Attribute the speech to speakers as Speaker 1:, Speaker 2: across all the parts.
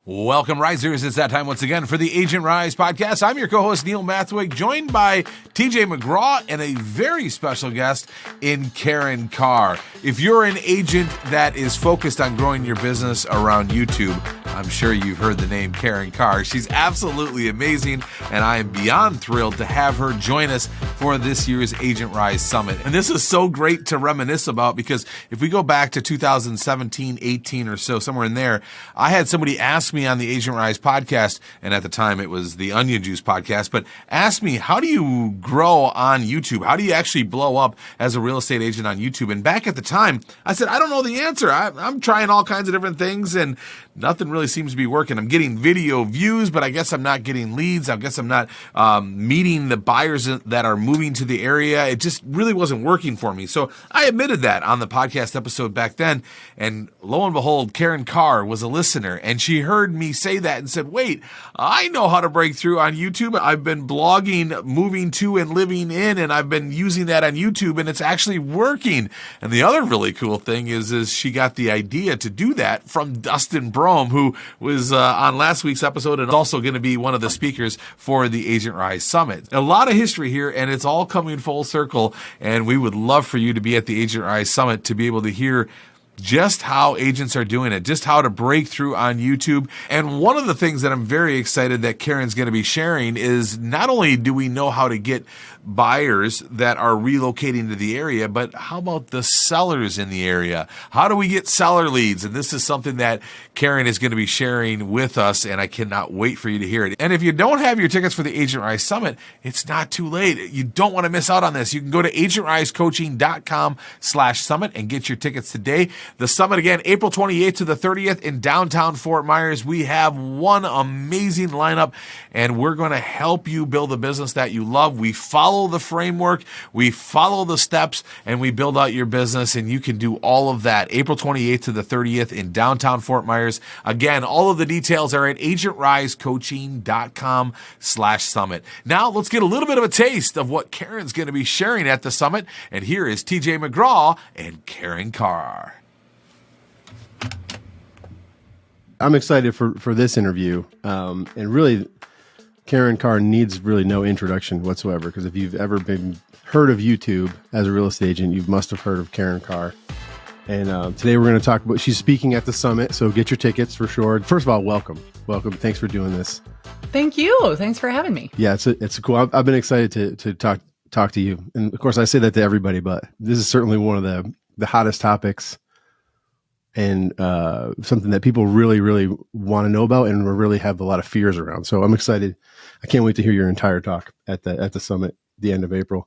Speaker 1: Welcome, Risers. It's that time once again for the Agent Rise podcast. I'm your co-host, Neil Mathweg, joined by TJ McGraw and a very special guest in Karin Carr. If you're an agent that is focused on growing your business around YouTube, I'm sure you've heard the name Karin Carr. She's absolutely amazing, and I am beyond thrilled to have her join us for this year's Agent Rise Summit. And this is so great to reminisce about because if we go back to 2017, 18 or so, somewhere in there, I had somebody ask me on the Agent Rise podcast, and at the time it was the Onion Juice podcast, but asked me, how do you grow on YouTube? How do you actually blow up as a real estate agent on YouTube? And back at the time, I said, I don't know the answer. I'm trying all kinds of different things, and nothing really seems to be working. I'm getting video views, but I guess I'm not getting leads. I guess I'm not meeting the buyers that are moving to the area. It just really wasn't working for me. So I admitted that on the podcast episode back then, and lo and behold, Karin Carr was a listener, and she heard me say that and said, wait, I know how to break through on YouTube. I've been blogging, moving to and living in, and I've been using that on YouTube, and it's actually working. And the other really cool thing is she got the idea to do that from Dustin Brome, who was on last week's episode and also going to be one of the speakers for the Agent Rise Summit. A lot of history here, and it's all coming full circle, and we would love for you to be at the Agent Rise Summit to be able to hear just how agents are doing it, just how to break through on YouTube. And one of the things that I'm very excited that Karin's going to be sharing is not only do we know how to get buyers that are relocating to the area, but how about the sellers in the area? How do we get seller leads? And this is something that Karin is going to be sharing with us, and I cannot wait for you to hear it. And if you don't have your tickets for the Agent Rise Summit, it's not too late. You don't want to miss out on this. You can go to agentrisecoaching.com/summit and get your tickets today. The summit, again, April 28th to the 30th in downtown Fort Myers. We have one amazing lineup, and we're going to help you build a business that you love. We follow the framework, we follow the steps, and we build out your business, and you can do all of that. April 28th to the 30th in downtown Fort Myers. Again, all of the details are at agentrisecoaching.com/summit. Now, let's get a little bit of a taste of what Karin's going to be sharing at the summit, and here is TJ McGraw and Karin Carr.
Speaker 2: I'm excited for this interview, and really, Karin Carr needs really no introduction whatsoever, because if you've ever been heard of YouTube as a real estate agent, you must have heard of Karin Carr. And today we're going to talk about, she's speaking at the summit, so get your tickets for sure. First of all, welcome. Thanks for doing this.
Speaker 3: Thank you. Thanks for having me.
Speaker 2: Yeah, it's cool. I've been excited to talk to you, and of course I say that to everybody, but this is certainly one of the hottest topics, and something that people really, really want to know about and really have a lot of fears around. So I'm excited. I can't wait to hear your entire talk at the summit, the end of April.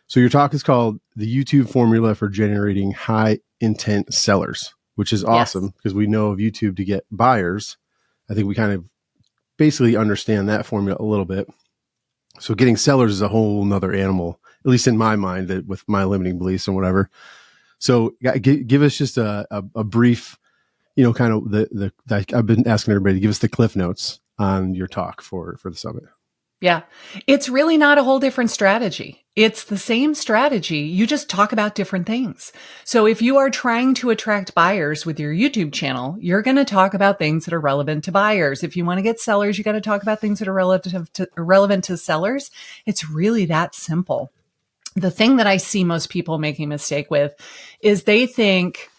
Speaker 2: So your talk is called The YouTube Formula for Generating High Intent Sellers, which is awesome because we know of YouTube to get buyers. I think we kind of basically understand that formula a little bit. So getting sellers is a whole nother animal, at least in my mind, that with my limiting beliefs and whatever. So give us just a brief, kind of I've been asking everybody to give us the cliff notes on your talk for the summit.
Speaker 3: Yeah. It's really not a whole different strategy. It's the same strategy. You just talk about different things. So if you are trying to attract buyers with your YouTube channel, you're going to talk about things that are relevant to buyers. If you want to get sellers, you got to talk about things that are relevant to sellers. It's really that simple. The thing that I see most people making a mistake with is they think,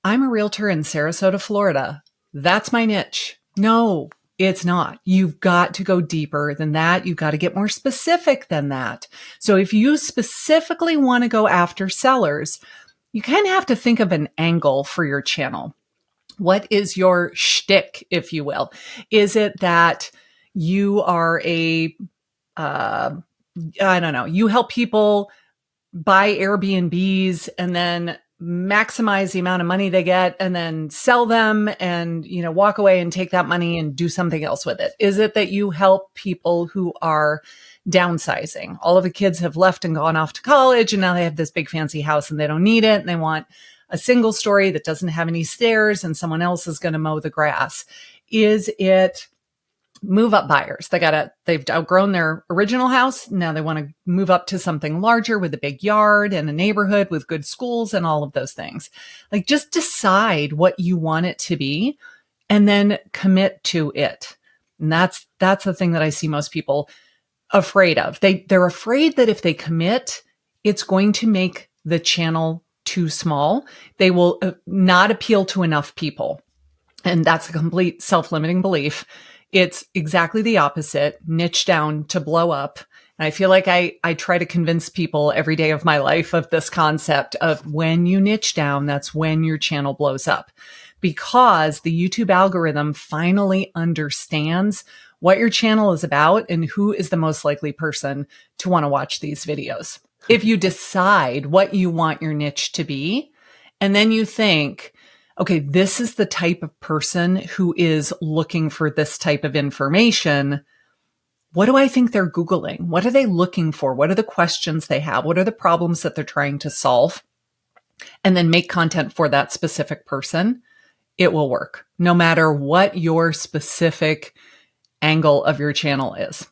Speaker 3: I'm a realtor in Sarasota, Florida. That's my niche. No, it's not. You've got to go deeper than that. You've got to get more specific than that. So if you specifically want to go after sellers, you kind of have to think of an angle for your channel. What is your shtick, if you will? Is it that you are you help people buy Airbnbs and then maximize the amount of money they get and then sell them and, walk away and take that money and do something else with it? Is it that you help people who are downsizing? All of the kids have left and gone off to college, and now they have this big fancy house and they don't need it, and they want a single story that doesn't have any stairs and someone else is going to mow the grass? Is it move up buyers? They've outgrown their original house. Now they want to move up to something larger with a big yard and a neighborhood with good schools and all of those things. Like, just decide what you want it to be and then commit to it. And that's the thing that I see most people afraid of. They're afraid that if they commit, it's going to make the channel too small. They will not appeal to enough people. And that's a complete self-limiting belief. It's exactly the opposite. Niche down to blow up. And I feel like I try to convince people every day of my life of this concept of when you niche down, that's when your channel blows up. Because the YouTube algorithm finally understands what your channel is about and who is the most likely person to want to watch these videos. If you decide what you want your niche to be, and then you think, okay, this is the type of person who is looking for this type of information. What do I think they're Googling? What are they looking for? What are the questions they have? What are the problems that they're trying to solve? And then make content for that specific person. It will work no matter what your specific angle of your channel is.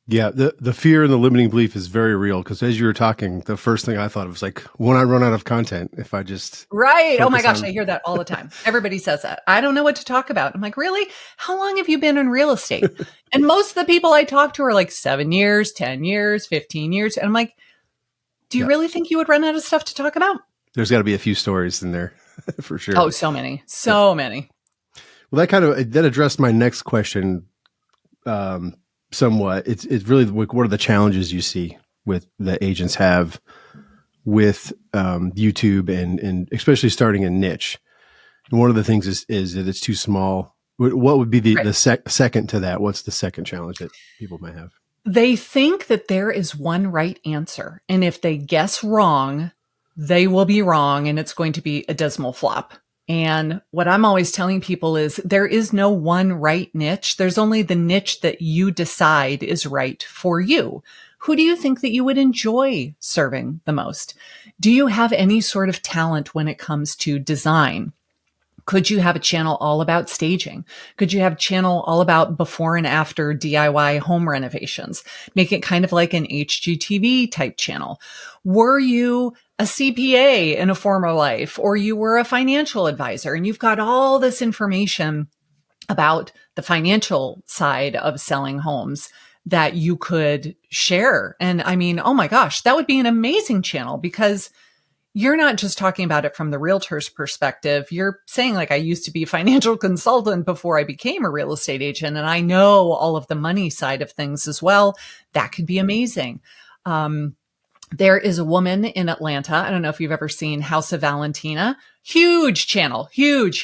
Speaker 2: Yeah, the fear and the limiting belief is very real, because as you were talking, the first thing I thought of was like, when I run out of content, if I just
Speaker 3: right. Oh my gosh, I hear that all the time. Everybody says that. I don't know what to talk about. I'm like, really? How long have you been in real estate? And most of the people I talk to are like 7 years, 10 years, 15 years. And I'm like, do you really think you would run out of stuff to talk about?
Speaker 2: There's got to be a few stories in there for sure.
Speaker 3: Oh, so many. So many.
Speaker 2: Well, that addressed my next question somewhat. It's really like, what are the challenges you see with the agents have with YouTube and especially starting a niche? And one of the things is that it's too small. What would be the second to that? What's the second challenge that people might have?
Speaker 3: They think that there is one right answer. And if they guess wrong, they will be wrong and it's going to be a dismal flop. And what I'm always telling people is there is no one right niche. There's only the niche that you decide is right for you. Who do you think that you would enjoy serving the most? Do you have any sort of talent when it comes to design? Could you have a channel all about staging? Could you have a channel all about before and after DIY home renovations? Make it kind of like an HGTV type channel. Were you a CPA in a former life, or you were a financial advisor and you've got all this information about the financial side of selling homes that you could share? And I mean, oh my gosh, that would be an amazing channel, because you're not just talking about it from the realtor's perspective. You're saying, like, I used to be a financial consultant before I became a real estate agent, and I know all of the money side of things as well. That could be amazing. There is a woman in Atlanta. I don't know if you've ever seen House of Valentina. Huge channel, huge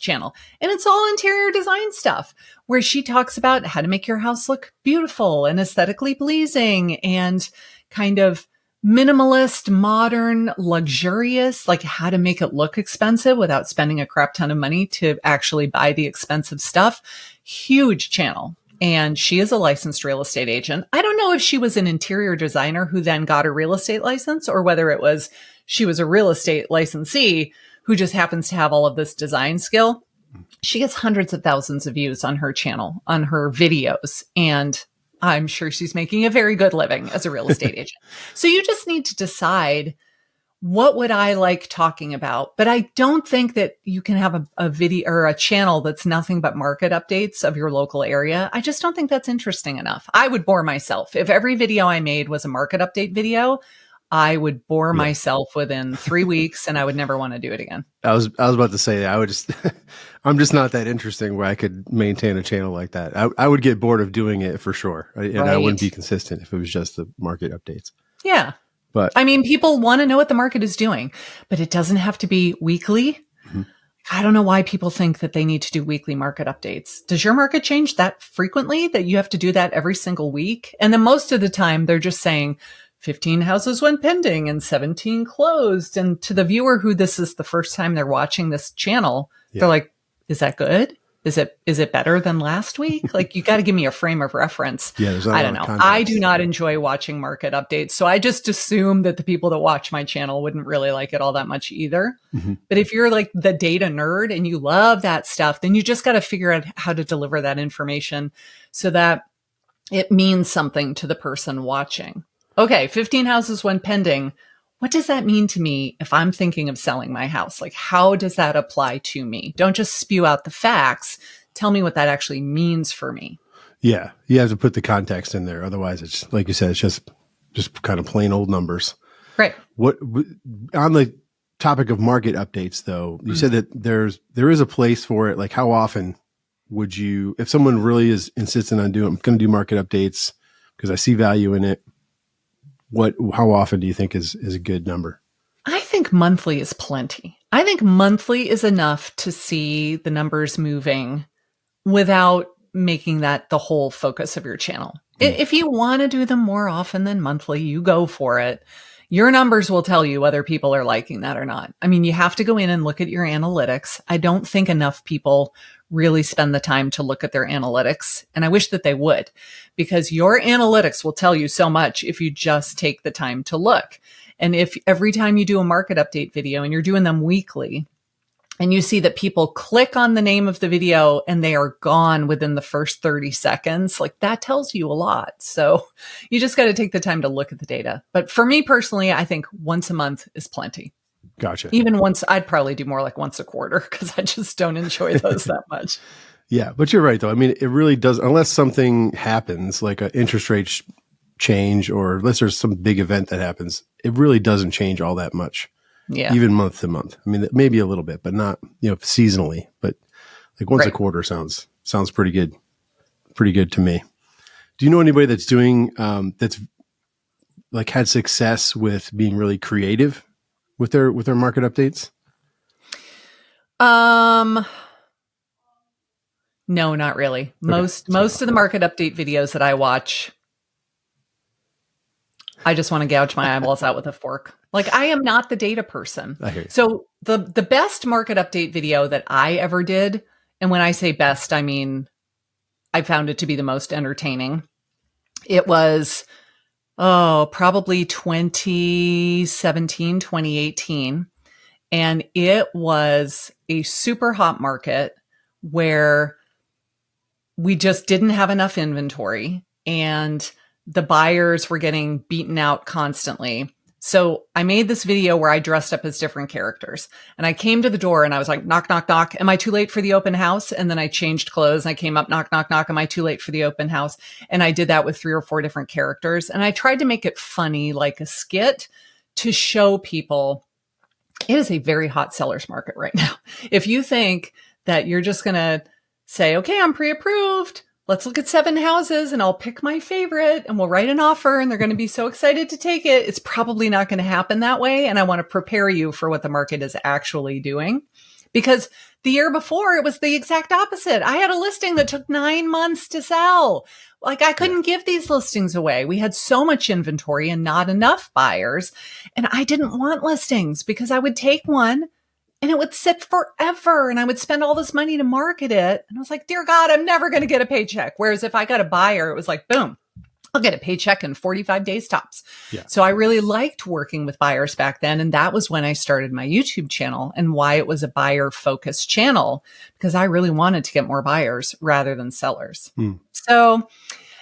Speaker 3: channel. And it's all interior design stuff where she talks about how to make your house look beautiful and aesthetically pleasing and kind of minimalist, modern, luxurious, like how to make it look expensive without spending a crap ton of money to actually buy the expensive stuff. Huge channel. And she is a licensed real estate agent. I don't know if she was an interior designer who then got a real estate license, or whether it was she was a real estate licensee who just happens to have all of this design skill. She gets hundreds of thousands of views on her channel, on her videos. And I'm sure she's making a very good living as a real estate agent. So you just need to decide, what would I like talking about? But I don't think that you can have a video or a channel that's nothing but market updates of your local area. I just don't think that's interesting enough. I would bore myself. If every video I made was a market update video, I would bore myself within 3 weeks and I would never want to do it again.
Speaker 2: I was about to say, I would just, I'm just not that interesting where I could maintain a channel like that. I would get bored of doing it for sure. And I wouldn't be consistent if it was just the market updates.
Speaker 3: Yeah.
Speaker 2: But
Speaker 3: I mean, people want to know what the market is doing, but it doesn't have to be weekly. Mm-hmm. I don't know why people think that they need to do weekly market updates. Does your market change that frequently that you have to do that every single week? And then most of the time they're just saying 15 houses went pending and 17 closed. And to the viewer who this is the first time they're watching this channel, they're like, is that good? Is it better than last week? Like, you got to give me a frame of reference.
Speaker 2: Yeah,
Speaker 3: I don't know. I do not enjoy watching market updates. So I just assume that the people that watch my channel wouldn't really like it all that much either. Mm-hmm. But if you're like the data nerd and you love that stuff, then you just got to figure out how to deliver that information so that it means something to the person watching. Okay, 15 houses went pending. what does that mean to me if I'm thinking of selling my house? Like, how does that apply to me? Don't just spew out the facts. Tell me what that actually means for me.
Speaker 2: Yeah. You have to put the context in there. Otherwise, it's like you said, it's just kind of plain old numbers.
Speaker 3: Right.
Speaker 2: What on the topic of market updates, though, you said that there is a place for it. Like, how often would you, if someone really is insistent on I'm going to do market updates because I see value in it, how often do you think is a good number?
Speaker 3: I think monthly is plenty. I think monthly is enough to see the numbers moving without making that the whole focus of your channel. If you want to do them more often than monthly, you go for it. Your numbers will tell you whether people are liking that or not. I mean, you have to go in and look at your analytics. I don't think enough people really spend the time to look at their analytics. And I wish that they would, because your analytics will tell you so much if you just take the time to look. And if every time you do a market update video and you're doing them weekly, and you see that people click on the name of the video and they are gone within the first 30 seconds, like that tells you a lot. So you just got to take the time to look at the data. But for me personally, I think once a month is plenty.
Speaker 2: Gotcha.
Speaker 3: Even once, I'd probably do more like once a quarter because I just don't enjoy those that much.
Speaker 2: Yeah, but you're right, though. I mean, it really does, unless something happens, like an interest rate change, or unless there's some big event that happens, it really doesn't change all that much.
Speaker 3: Yeah.
Speaker 2: Even month to month. I mean, maybe a little bit, but not, seasonally, but like once a quarter sounds pretty good. Pretty good to me. Do you know anybody that's doing, that's like had success with being really creative with their market updates?
Speaker 3: No, not really. Most of the market update videos that I watch, I just want to gouge my eyeballs out with a fork. Like, I am not the data person.
Speaker 2: I hear you.
Speaker 3: So the best market update video that I ever did, and when I say best, I mean, I found it to be the most entertaining. It was, probably 2017, 2018. And it was a super hot market where we just didn't have enough inventory and the buyers were getting beaten out constantly. So I made this video where I dressed up as different characters, and I came to the door and I was like, knock, knock, knock. Am I too late for the open house? And then I changed clothes and I came up, knock, knock, knock. Am I too late for the open house? And I did that with 3 or 4 different characters. And I tried to make it funny, like a skit, to show people it is a very hot seller's market right now. If you think that you're just going to say, okay, I'm pre-approved, let's look at 7 houses and I'll pick my favorite and we'll write an offer and they're going to be so excited to take it, it's probably not going to happen that way. And I want to prepare you for what the market is actually doing. Because the year before, it was the exact opposite. I had a listing that took 9 months to sell. Like, I couldn't give these listings away. We had so much inventory and not enough buyers. And I didn't want listings because I would take one and it would sit forever and I would spend all this money to market it. And I was like, dear God, I'm never going to get a paycheck. Whereas if I got a buyer, it was like, boom, I'll get a paycheck in 45 days tops. Yeah. So I really liked working with buyers back then. And that was when I started my YouTube channel and why it was a buyer focused channel, because I really wanted to get more buyers rather than sellers. So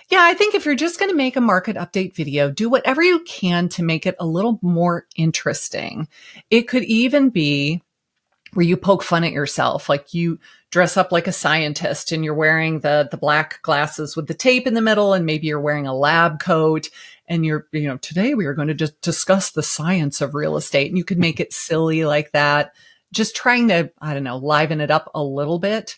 Speaker 3: yeah, I think if you're just going to make a market update video, do whatever you can to make it a little more interesting. It could even be where you poke fun at yourself, like you dress up like a scientist and you're wearing the black glasses with the tape in the middle, and maybe you're wearing a lab coat and you're, today we are going to just discuss the science of real estate. And you could make it silly like that, just trying to, liven it up a little bit,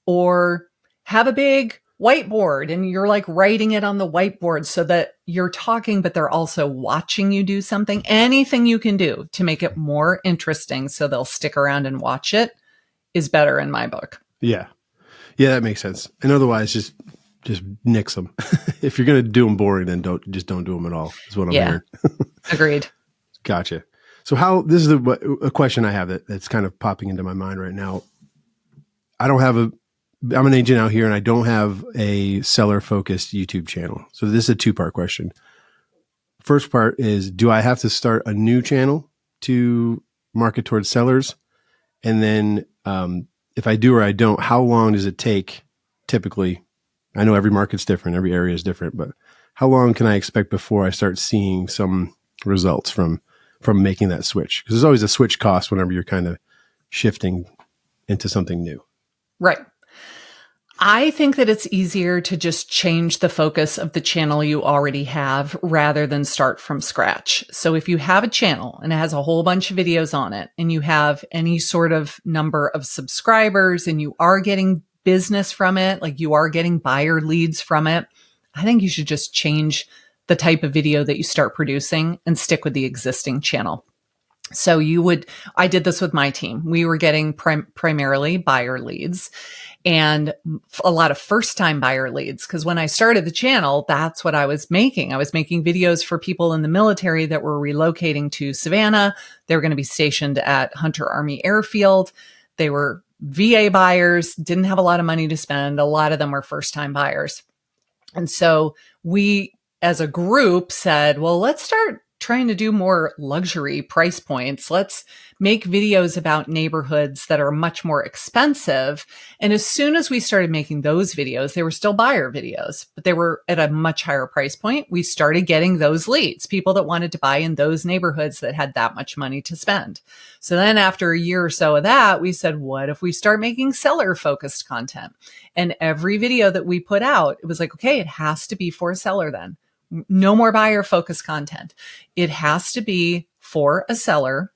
Speaker 3: or have a big whiteboard and you're like writing it on the whiteboard so that you're talking, but they're also watching you do something. Anything you can do to make it more interesting so they'll stick around and watch it is better in my book.
Speaker 2: Yeah. Yeah, that makes sense. And otherwise, just nix them. If you're going to do them boring, then don't do them at all, is what I'm hearing.
Speaker 3: Agreed.
Speaker 2: Gotcha. So this is a question I have that's kind of popping into my mind right now. I'm an agent out here and I don't have a seller focused YouTube channel. So this is a 2-part question. First part is, do I have to start a new channel to market towards sellers? And then, if I do or I don't, how long does it take typically? I know every market's different. Every area is different, but how long can I expect before I start seeing some results from from making that switch? Because there's always a switch cost whenever you're kind of shifting into something new.
Speaker 3: Right. I think that it's easier to just change the focus of the channel you already have rather than start from scratch. So if you have a channel and it has a whole bunch of videos on it and you have any sort of number of subscribers and you are getting business from it, like you are getting buyer leads from it, I think you should just change the type of video that you start producing and stick with the existing channel. So I did this with my team. We were getting primarily buyer leads and a lot of first-time buyer leads. Because when I started the channel, that's what I was making. I was making videos for people in the military that were relocating to Savannah. They were going to be stationed at Hunter Army Airfield. They were VA buyers, didn't have a lot of money to spend. A lot of them were first-time buyers. And so we, as a group, said, well, let's start trying to do more luxury price points. Let's make videos about neighborhoods that are much more expensive. And as soon as we started making those videos, they were still buyer videos, but they were at a much higher price point. We started getting those leads, people that wanted to buy in those neighborhoods that had that much money to spend. So then after a year or so of that, we said, what if we start making seller focused content? And every video that we put out, it was like, okay, it has to be for a seller then. No more buyer focused content. It has to be for a seller.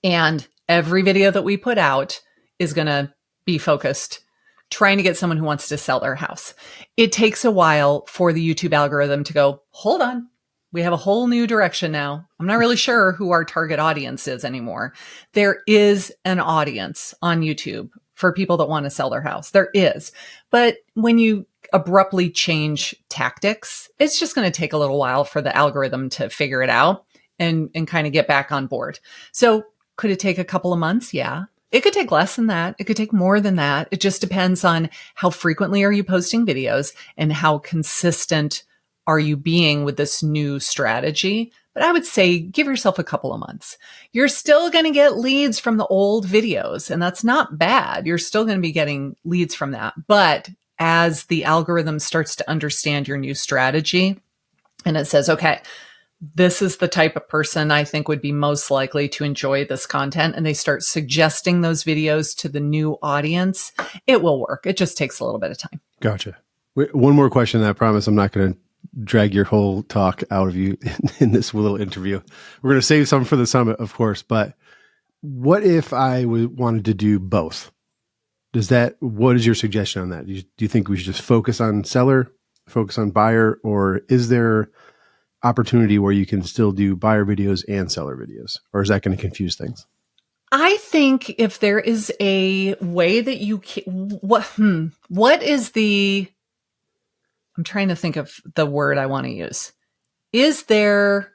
Speaker 3: And every video that we put out is going to be focused, trying to get someone who wants to sell their house. It takes a while for the YouTube algorithm to go, hold on, we have a whole new direction now. I'm not really sure who our target audience is anymore. There is an audience on YouTube for people that want to sell their house. There is. But when you abruptly change tactics, it's just going to take a little while for the algorithm to figure it out and kind of get back on board. So could it take a couple of months? Yeah. It could take less than that. It could take more than that. It just depends on how frequently are you posting videos and how consistent are you being with this new strategy. But I would say give yourself a couple of months. You're still going to get leads from the old videos, and that's not bad. You're still going to be getting leads from that. But as the algorithm starts to understand your new strategy and it says, okay, this is the type of person I think would be most likely to enjoy this content, and they start suggesting those videos to the new audience, it will work. It just takes a little bit of time.
Speaker 2: Gotcha. Wait, one more question, and I promise I'm not going to drag your whole talk out of you in this little interview. We're going to save some for the summit, of course, but what if I wanted to do both? What is your suggestion on that? Do you think we should just focus on seller, focus on buyer, or is there opportunity where you can still do buyer videos and seller videos? Or is that going to confuse things?
Speaker 3: I think if there is a way that you can, what is I'm trying to think of the word I want to use. Is there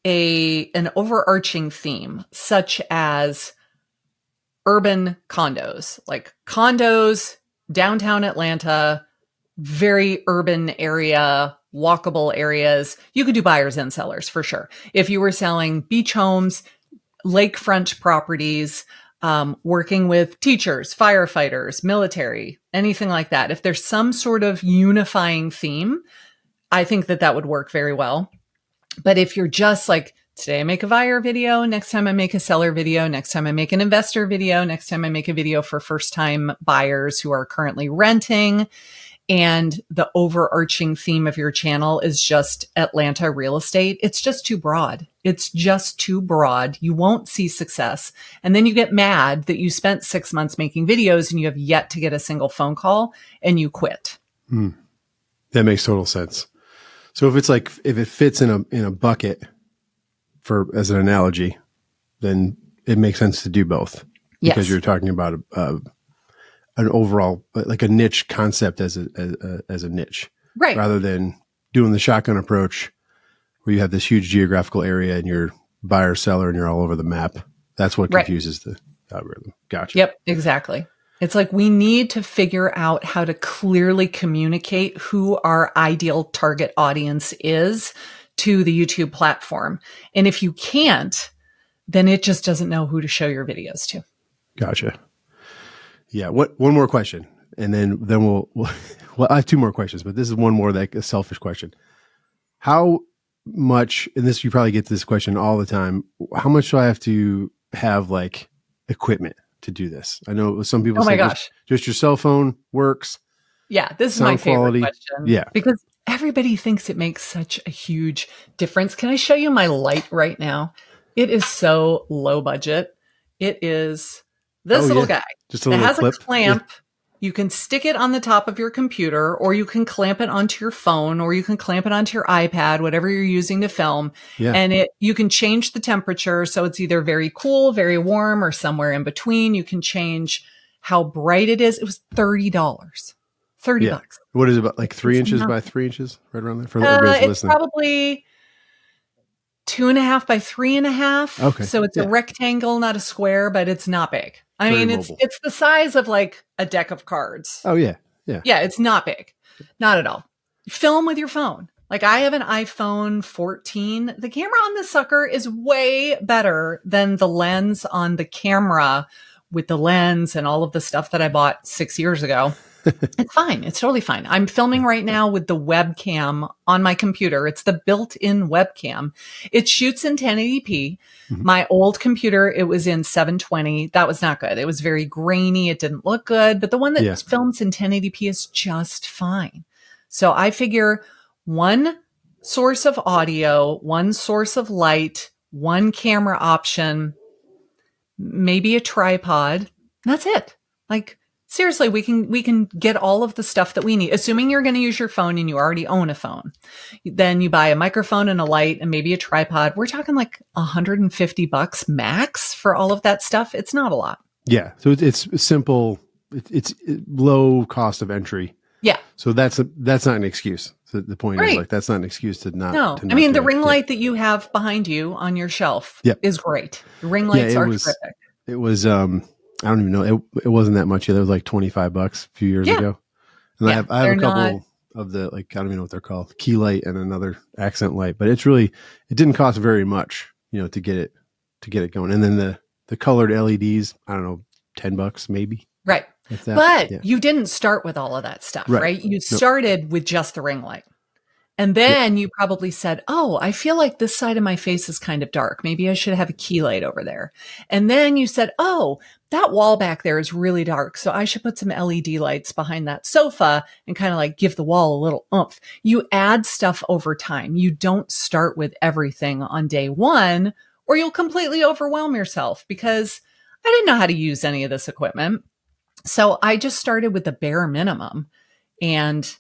Speaker 3: an overarching theme such as urban condos, like condos, downtown Atlanta, very urban area, walkable areas? You could do buyers and sellers for sure. If you were selling beach homes, lakefront properties, working with teachers, firefighters, military, anything like that. If there's some sort of unifying theme, I think that would work very well. But if you're just like, today I make a buyer video, next time I make a seller video, next time I make an investor video, next time I make a video for first-time buyers who are currently renting, and the overarching theme of your channel is just Atlanta real estate, it's just too broad. It's just too broad. You won't see success. And then you get mad that you spent 6 months making videos and you have yet to get a single phone call and you quit.
Speaker 2: That makes total sense. So if it fits in a bucket as an analogy, then it makes sense to do both.
Speaker 3: Yes.
Speaker 2: Because you're talking about an overall, like a niche concept as a niche,
Speaker 3: right?
Speaker 2: Rather than doing the shotgun approach where you have this huge geographical area and you're buyer seller and you're all over the map. That's what confuses the algorithm. Gotcha.
Speaker 3: Yep, exactly. It's like we need to figure out how to clearly communicate who our ideal target audience is to the YouTube platform. And if you can't, then it just doesn't know who to show your videos to.
Speaker 2: Gotcha. Yeah. One more question, and then we'll I have two more questions, but this is one more, like a selfish question. How much, and this, you probably get this question all the time, how much do I have to have like equipment to do this? I know some people say just your cell phone works.
Speaker 3: Yeah, this is my favorite question. Yeah. Because everybody thinks it makes such a huge difference. Can I show you my light right now? It is so low budget. It is this little guy.
Speaker 2: Just a little clip.
Speaker 3: Has a clamp. Yeah. You can stick it on the top of your computer, or you can clamp it onto your phone, or you can clamp it onto your iPad, whatever you're using to film. Yeah. And you can change the temperature. So it's either very cool, very warm, or somewhere in between. You can change how bright it is. It was $30. $30.
Speaker 2: What is it, about like 3 inches by 3 inches? Right around there? For everybody
Speaker 3: it's
Speaker 2: listening.
Speaker 3: Probably 2.5 by 3.5.
Speaker 2: Okay.
Speaker 3: So it's a rectangle, not a square, but it's not big. I mean, it's the size of like a deck of cards.
Speaker 2: Oh yeah. Yeah.
Speaker 3: Yeah. It's not big. Not at all. Film with your phone. Like I have an iPhone 14. The camera on this sucker is way better than the lens on the camera with the lens and all of the stuff that I bought 6 years ago. It's fine. It's totally fine. I'm filming right now with the webcam on my computer. It's the built-in webcam. It shoots in 1080p. Mm-hmm. My old computer, it was in 720. That was not good. It was very grainy. It didn't look good. But the one that films in 1080p is just fine. So I figure one source of audio, one source of light, one camera option, maybe a tripod. That's it. Like, seriously, we can get all of the stuff that we need. Assuming you're going to use your phone and you already own a phone, then you buy a microphone and a light and maybe a tripod. We're talking like $150 max for all of that stuff. It's not a lot.
Speaker 2: Yeah. So it's simple. It's low cost of entry.
Speaker 3: Yeah.
Speaker 2: So that's not an excuse. So the point is like, that's not an excuse to not.
Speaker 3: No, I mean, the ring light that you have behind you on your shelf is great. The ring lights are terrific.
Speaker 2: It was, I don't even know. It wasn't that much. It was like $25 a few years ago. And I have a couple of the, like, I don't even know what they're called, key light and another accent light, but it didn't cost very much, to get it going. And then the colored LEDs, I don't know, $10 maybe.
Speaker 3: Right. But you didn't start with all of that stuff, right? You started with just the ring light. And then you probably said, oh, I feel like this side of my face is kind of dark. Maybe I should have a key light over there. And then you said, oh, that wall back there is really dark. So I should put some LED lights behind that sofa and kind of like give the wall a little oomph. You add stuff over time. You don't start with everything on day one, or you'll completely overwhelm yourself, because I didn't know how to use any of this equipment. So I just started with the bare minimum, and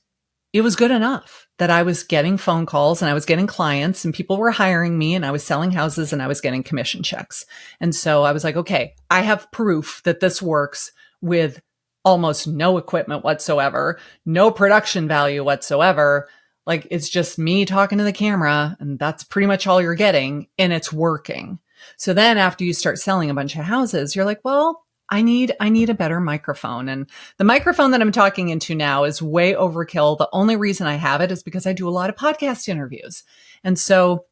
Speaker 3: it was good enough that I was getting phone calls and I was getting clients and people were hiring me and I was selling houses and I was getting commission checks. And so I was like, okay, I have proof that this works with almost no equipment whatsoever, no production value whatsoever. Like, it's just me talking to the camera, and that's pretty much all you're getting, and it's working. So then after you start selling a bunch of houses, you're like, well, I need a better microphone. And the microphone that I'm talking into now is way overkill. The only reason I have it is because I do a lot of podcast interviews. And so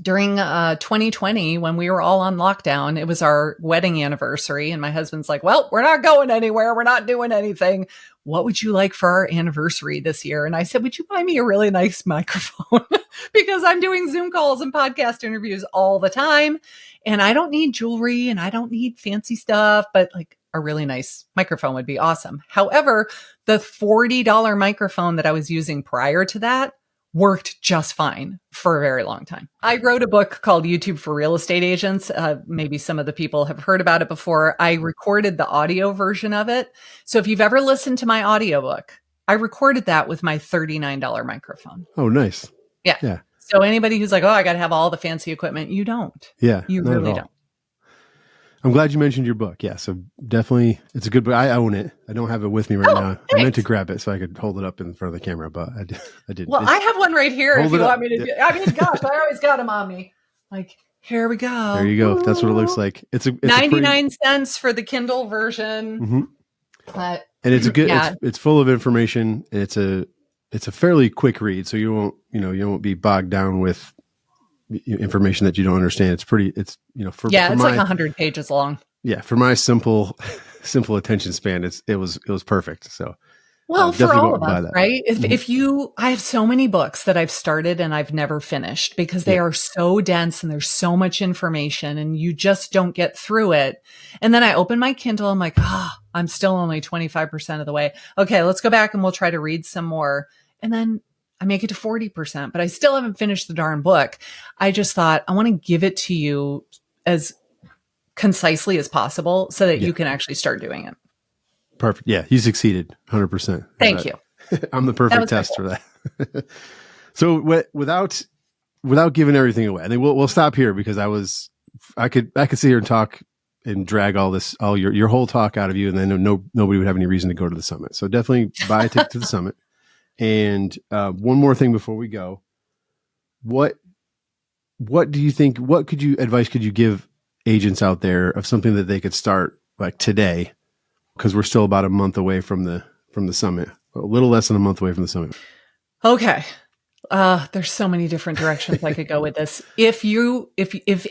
Speaker 3: during 2020, when we were all on lockdown, it was our wedding anniversary. And my husband's like, well, we're not going anywhere. We're not doing anything. What would you like for our anniversary this year? And I said, would you buy me a really nice microphone? Because I'm doing Zoom calls and podcast interviews all the time. And I don't need jewelry and I don't need fancy stuff, but like a really nice microphone would be awesome. However, the $40 microphone that I was using prior to that worked just fine for a very long time. I wrote a book called YouTube for Real Estate Agents. Maybe some of the people have heard about it before. I recorded the audio version of it. So if you've ever listened to my audiobook, I recorded that with my $39 microphone.
Speaker 2: Oh, nice.
Speaker 3: Yeah. So anybody who's like, oh, I got to have all the fancy equipment, you don't.
Speaker 2: Yeah.
Speaker 3: You really don't.
Speaker 2: I'm glad you mentioned your book. Yeah. So definitely, it's a good book. I own it. I don't have it with me right now. Thanks. I meant to grab it so I could hold it up in front of the camera, but I didn't.
Speaker 3: Well, I have one right here if you want me to. I mean, gosh, I always got them on me. Like, here we go.
Speaker 2: There you go. Ooh. That's what it looks like. It's
Speaker 3: 99 cents for the Kindle version.
Speaker 2: Mm-hmm.
Speaker 3: But
Speaker 2: and it's a good. Yeah. It's full of information. And it's a fairly quick read, so you won't be bogged down with information that you don't understand. It's it's like
Speaker 3: 100 pages long.
Speaker 2: Yeah. For my simple attention span, it was perfect. So,
Speaker 3: Well, for
Speaker 2: definitely
Speaker 3: all
Speaker 2: go
Speaker 3: of
Speaker 2: buy
Speaker 3: us,
Speaker 2: that.
Speaker 3: right? I have so many books that I've started and I've never finished because they are so dense and there's so much information and you just don't get through it. And then I open my Kindle. I'm like, I'm still only 25% of the way. Okay, let's go back and we'll try to read some more. And then I make it to 40%, but I still haven't finished the darn book. I just thought I want to give it to you as concisely as possible so that you can actually start doing it.
Speaker 2: Perfect. Yeah, you succeeded 100%.
Speaker 3: Thank you.
Speaker 2: I'm the perfect test for that. So without giving everything away, I think we'll stop here because I could sit here and talk and drag all your whole talk out of you, and then nobody would have any reason to go to the summit. So definitely buy a ticket to the summit. And one more thing before we go, what do you think? What advice could you give agents out there of something that they could start like today? Because we're still about a month away from the summit, a little less than a month away from the summit.
Speaker 3: Okay. There's so many different directions I could go with this. If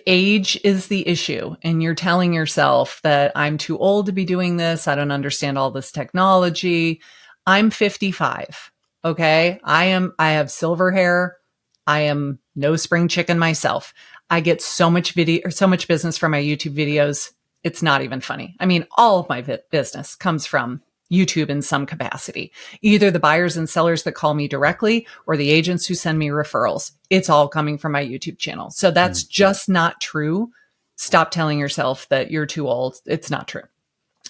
Speaker 3: age is the issue and you're telling yourself that I'm too old to be doing this, I don't understand all this technology. I'm 55. Okay. I have silver hair. I am no spring chicken myself. I get so much business from my YouTube videos. It's not even funny. I mean, all of my business comes from YouTube in some capacity, either the buyers and sellers that call me directly or the agents who send me referrals. It's all coming from my YouTube channel. So that's just not true. Stop telling yourself that you're too old. It's not true.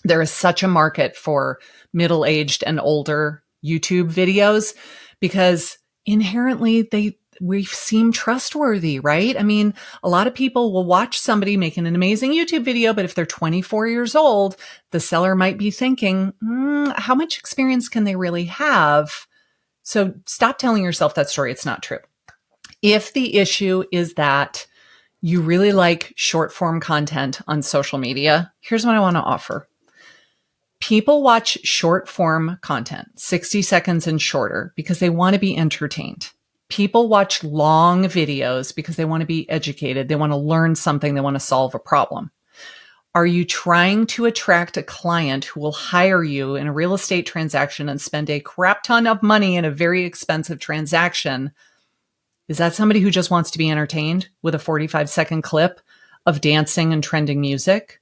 Speaker 3: There is such a market for middle-aged and older YouTube videos because inherently we seem trustworthy, right? I mean, a lot of people will watch somebody making an amazing YouTube video, but if they're 24 years old, the seller might be thinking, how much experience can they really have? So stop telling yourself that story. It's not true. If the issue is that you really like short form content on social media, here's what I want to offer. People watch short form content, 60 seconds and shorter, because they want to be entertained. People watch long videos because they want to be educated. They want to learn something. They want to solve a problem. Are you trying to attract a client who will hire you in a real estate transaction and spend a crap ton of money in a very expensive transaction? Is that somebody who just wants to be entertained with a 45-second clip of dancing and trending music?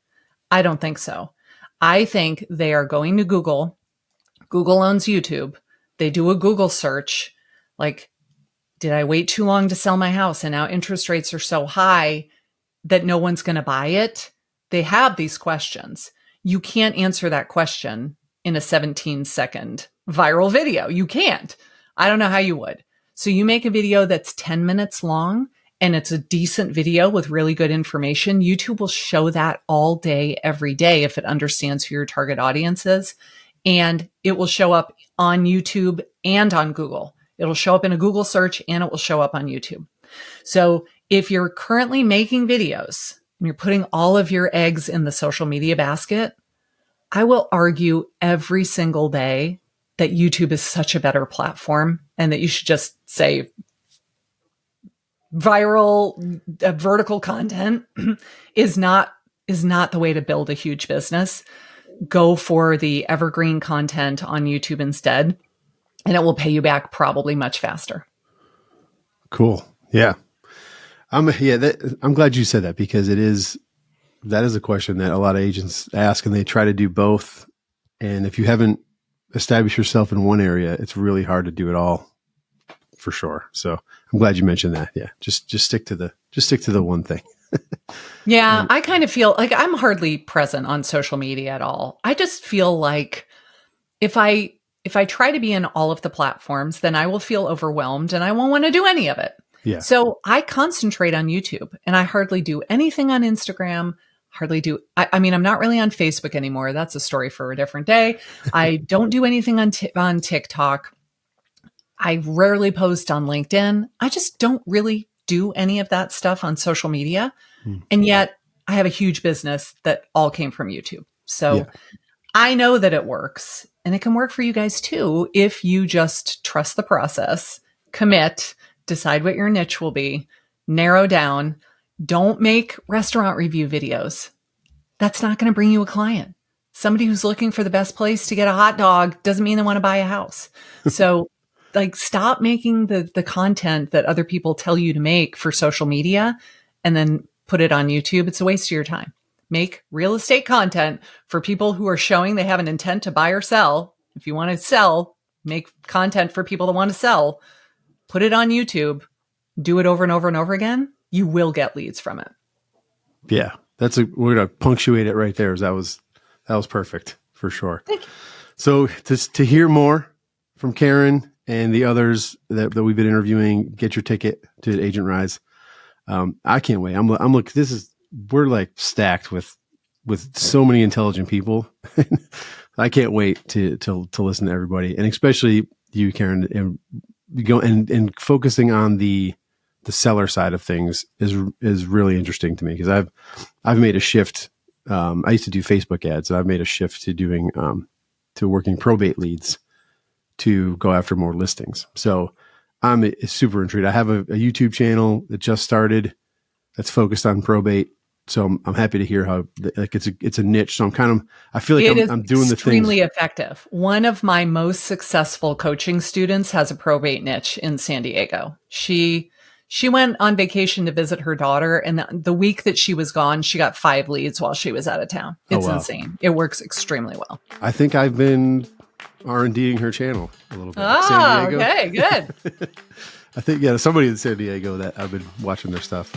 Speaker 3: I don't think so. I think they are going to Google. Google owns YouTube. They do a Google search like, did I wait too long to sell my house? And now interest rates are so high that no one's going to buy it. They have these questions. You can't answer that question in a 17-second viral video. You can't. I don't know how you would. So you make a video that's 10 minutes long and it's a decent video with really good information. YouTube will show that all day, every day, if it understands who your target audience is. And it will show up on YouTube and on Google. It'll show up in a Google search and it will show up on YouTube. So if you're currently making videos and you're putting all of your eggs in the social media basket, I will argue every single day that YouTube is such a better platform and that you should just say viral, vertical content is not the way to build a huge business. Go for the evergreen content on YouTube instead. And it will pay you back probably much faster.
Speaker 2: Cool. Yeah. I'm glad you said that because that is a question that a lot of agents ask and they try to do both. And if you haven't established yourself in one area, it's really hard to do it all for sure. So I'm glad you mentioned that. Yeah. Just stick to the one thing.
Speaker 3: Yeah. I kind of feel like I'm hardly present on social media at all. I just feel like if I try to be in all of the platforms, then I will feel overwhelmed and I won't want to do any of it.
Speaker 2: Yeah.
Speaker 3: So I concentrate on YouTube and I hardly do anything on Instagram. I mean, I'm not really on Facebook anymore. That's a story for a different day. I don't do anything on TikTok. I rarely post on LinkedIn. I just don't really do any of that stuff on social media. And yet I have a huge business that all came from YouTube. So I know that it works and it can work for you guys too. If you just trust the process, commit, decide what your niche will be, narrow down, don't make restaurant review videos. That's not going to bring you a client. somebody who's looking for the best place to get a hot dog doesn't mean they want to buy a house. So like, stop making the content that other people tell you to make for social media and then put it on YouTube. It's a waste of your time. Make real estate content for people who are showing they have an intent to buy or sell. If you want to sell, make content for people that want to sell. Put it on YouTube. Do it over and over and over again. You will get leads from it.
Speaker 2: Yeah, we're gonna punctuate it right there. That was perfect for sure.
Speaker 3: Thank you.
Speaker 2: So to hear more from Karin and the others that we've been interviewing, get your ticket to Agent Rise. I can't wait. I'm like, we're like stacked with so many intelligent people. I can't wait to listen to everybody, and especially you, Karin, and go and focusing on the seller side of things is really interesting to me, because I've made a shift. I used to do Facebook ads, and I've made a shift to doing to working probate leads to go after more listings. So I'm super intrigued. I have a YouTube channel that just started that's focused on probate. So I'm happy to hear how like it's a niche. So I feel like I'm doing the things.
Speaker 3: Extremely effective. One of my most successful coaching students has a probate niche in San Diego. She went on vacation to visit her daughter, and the week that she was gone, she got 5 leads while she was out of town. It's insane. It works extremely well.
Speaker 2: I think I've been R&Ding her channel a little bit. San Diego.
Speaker 3: Okay, good.
Speaker 2: I think, somebody in San Diego that I've been watching their stuff.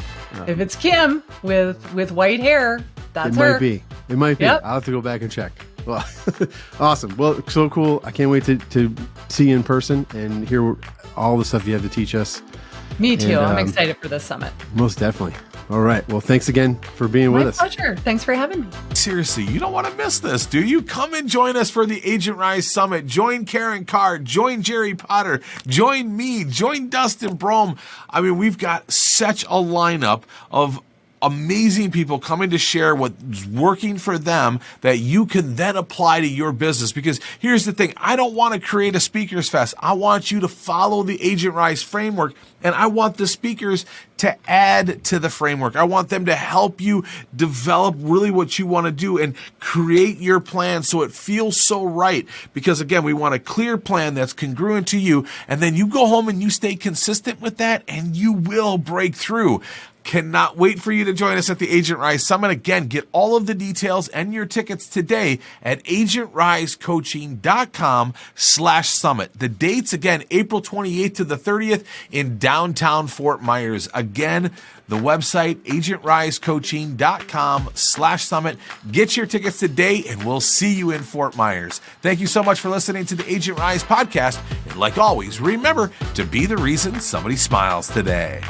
Speaker 3: If it's Kim with white hair, that's her.
Speaker 2: It might be.
Speaker 3: Yep.
Speaker 2: I'll have to go back and check. Well, awesome. Well, so cool. I can't wait to see you in person and hear all the stuff you have to teach us.
Speaker 3: Me too. I'm excited for this summit.
Speaker 2: Most definitely. All right. Well, thanks again for being with us.
Speaker 3: My pleasure. Thanks for having me.
Speaker 1: Seriously, you don't want to miss this, do you? Come and join us for the Agent Rise Summit. Join Karin Carr. Join Jerry Potter. Join me. Join Dustin Brome. I mean, we've got such a lineup of amazing people coming to share what's working for them that you can then apply to your business. Because here's the thing, I don't want to create a speakers fest. I want you to follow the Agent Rise framework, and I want the speakers to add to the framework. I want them to help you develop really what you want to do and create your plan so it feels so right. Because again, we want a clear plan that's congruent to you, and then you go home and you stay consistent with that, and you will break through. Cannot wait for you to join us at the Agent Rise Summit. Again, get all of the details and your tickets today at agentrisecoaching.com/summit. The dates, again, April 28th to the 30th in downtown Fort Myers. Again, the website, agentrisecoaching.com/summit. Get your tickets today, and we'll see you in Fort Myers. Thank you so much for listening to the Agent Rise podcast. And like always, remember to be the reason somebody smiles today.